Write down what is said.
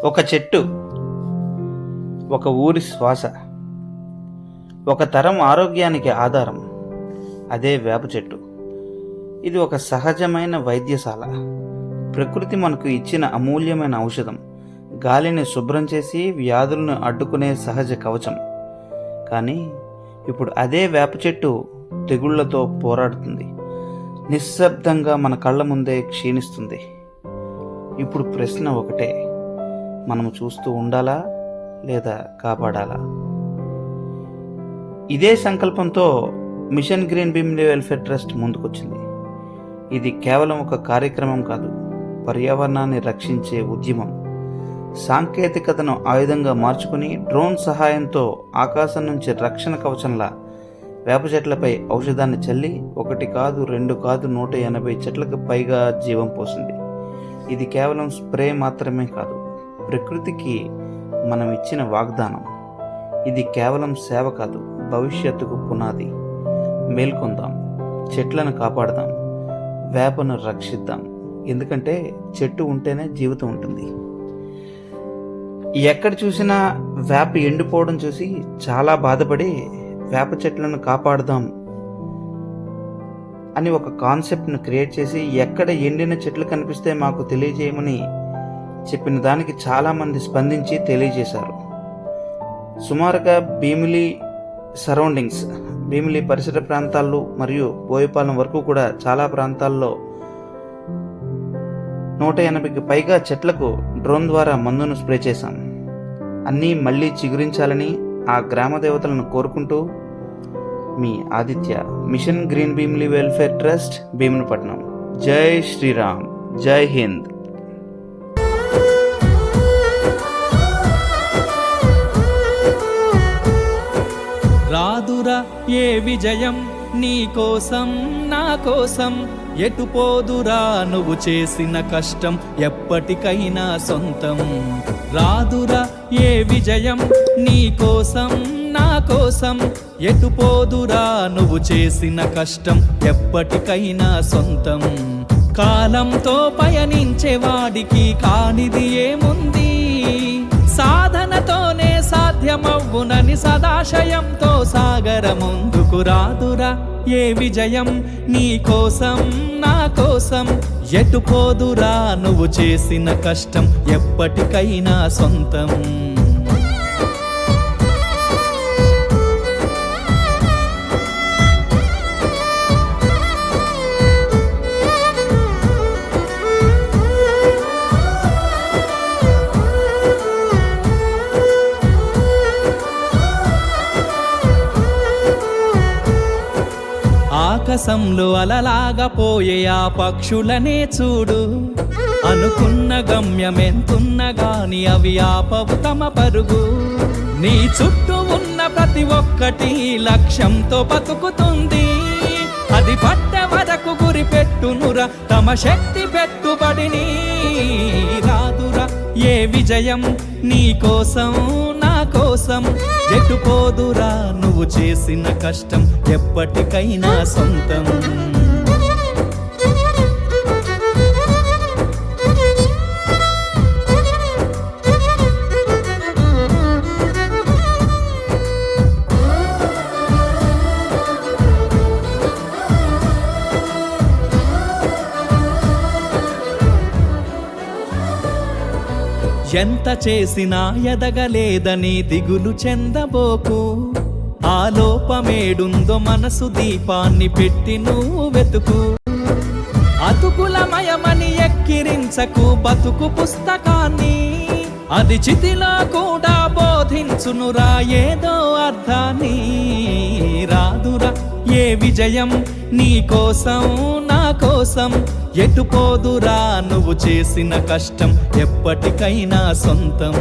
ఒక చెట్టు, ఒక ఊరి శ్వాస, ఒక తరం ఆరోగ్యానికి ఆధారం. అదే వేప చెట్టు. ఇది ఒక సహజమైన వైద్యశాల. ప్రకృతి మనకు ఇచ్చిన అమూల్యమైన ఔషధం. గాలిని శుభ్రం చేసి వ్యాధులను అడ్డుకునే సహజ కవచం. కానీ ఇప్పుడు అదే వేప చెట్టు తెగుళ్లతో పోరాడుతుంది. నిశ్శబ్దంగా మన కళ్ళ ముందే క్షీణిస్తుంది. ఇప్పుడు ప్రశ్న ఒకటే, మనము చూస్తూ ఉండాలా లేదా కాపాడాలా? ఇదే సంకల్పంతో mission green Bheemili welfare trust ముందుకొచ్చింది. ఇది కేవలం ఒక కార్యక్రమం కాదు, పర్యావరణాన్ని రక్షించే ఉద్యమం. సాంకేతికతను ఆయుధంగా మార్చుకుని డ్రోన్ సహాయంతో ఆకాశం నుంచి రక్షణ కవచంలా వేప చెట్లపై ఔషధాన్ని చల్లి 1 కాదు 2 కాదు 180 చెట్లకు పైగా జీవం పోసింది. ఇది కేవలం స్ప్రే మాత్రమే కాదు, ప్రకృతికి మనం ఇచ్చిన వాగ్దానం. ఇది కేవలం సేవ కాదు, భవిష్యత్తుకు పునాది. మేల్కొందాం, చెట్లను కాపాడదాం, వేపను రక్షిద్దాం. ఎందుకంటే చెట్టు ఉంటేనే జీవితం ఉంటుంది. ఎక్కడ చూసినా వేప ఎండిపోవడం చూసి చాలా బాధపడి వేప చెట్లను కాపాడదాం అని ఒక కాన్సెప్ట్ను క్రియేట్ చేసి, ఎక్కడ ఎండిన చెట్లు కనిపిస్తే మాకు తెలియజేయమని చెప్పిన దానికి చాలామంది స్పందించి తెలియజేశారు. సుమారుగా భీమిలి సరౌండింగ్స్, భీమిలి పరిసర ప్రాంతాల్లో మరియు బోయపాలెం వరకు కూడా చాలా ప్రాంతాల్లో 180కి పైగా చెట్లకు డ్రోన్ ద్వారా మందును స్ప్రే చేశాం. అన్నీ మళ్ళీ చిగురించాలని ఆ గ్రామ దేవతలను కోరుకుంటూ మీ Aditya, mission green Bheemili welfare trust, Bheemunipatnam. జై శ్రీరామ్, జై హింద్. రాదురా ఏ విజయం నీ కోసం నా కోసం, ఎటు పోదురా నువ్వు చేసిన కష్టం ఎప్పటికైనా సొంతం. రాదురా ఏ విజయం నీ కోసం నా కోసం, ఎటు పోదురా నువ్వు చేసిన కష్టం ఎప్పటికైనా సొంతం. కాలంతో పయనించే వాడికి కానిది ఏముంది, సాధనతోనే సాధ్యమవ్వునని సదాశయంతో సాగర ముందుకు. రాదురా ఏ విజయం నీ కోసం నా కోసం, ఎటు పోదురా నువ్వు చేసిన కష్టం ఎప్పటికైనా సొంతం. ఆకాశంలో అలలాగా పోయే ఆ పక్షులనే చూడు, అనుకున్న గమ్యమెంతున్న గాని అవి ఆపవు తమ పరుగు. నీ చుట్టూ ఉన్న ప్రతి ఒక్కటి లక్ష్యంతో బతుకుతుంది, అది పట్ట వరకు గురి పెట్టునురా తమ శక్తి పెట్టుబడిని. రాదురా ఏ విజయం నీ కోసం నా కోసం, ఎటు పోదురా నువ్వు చేసిన కష్టం ఎప్పటికైనా సొంతం. ఎంత చేసినా ఎదగలేదని దిగులు చెందబోకు, ఆ లోపమేడుందో మనసు దీపాన్ని పెట్టి నువ్వు వెతుకు. అతుకులమయమని ఎక్కిరించకు బతుకు పుస్తకాన్ని, అది చితిలో కూడా బోధించునురా ఏదో అర్థాన్ని. రాదురా ఏ విజయం నీ కోసం నా కోసం, ఎటు పోదురా నువ్వు చేసిన కష్టం ఎప్పటికైనా సొంతం.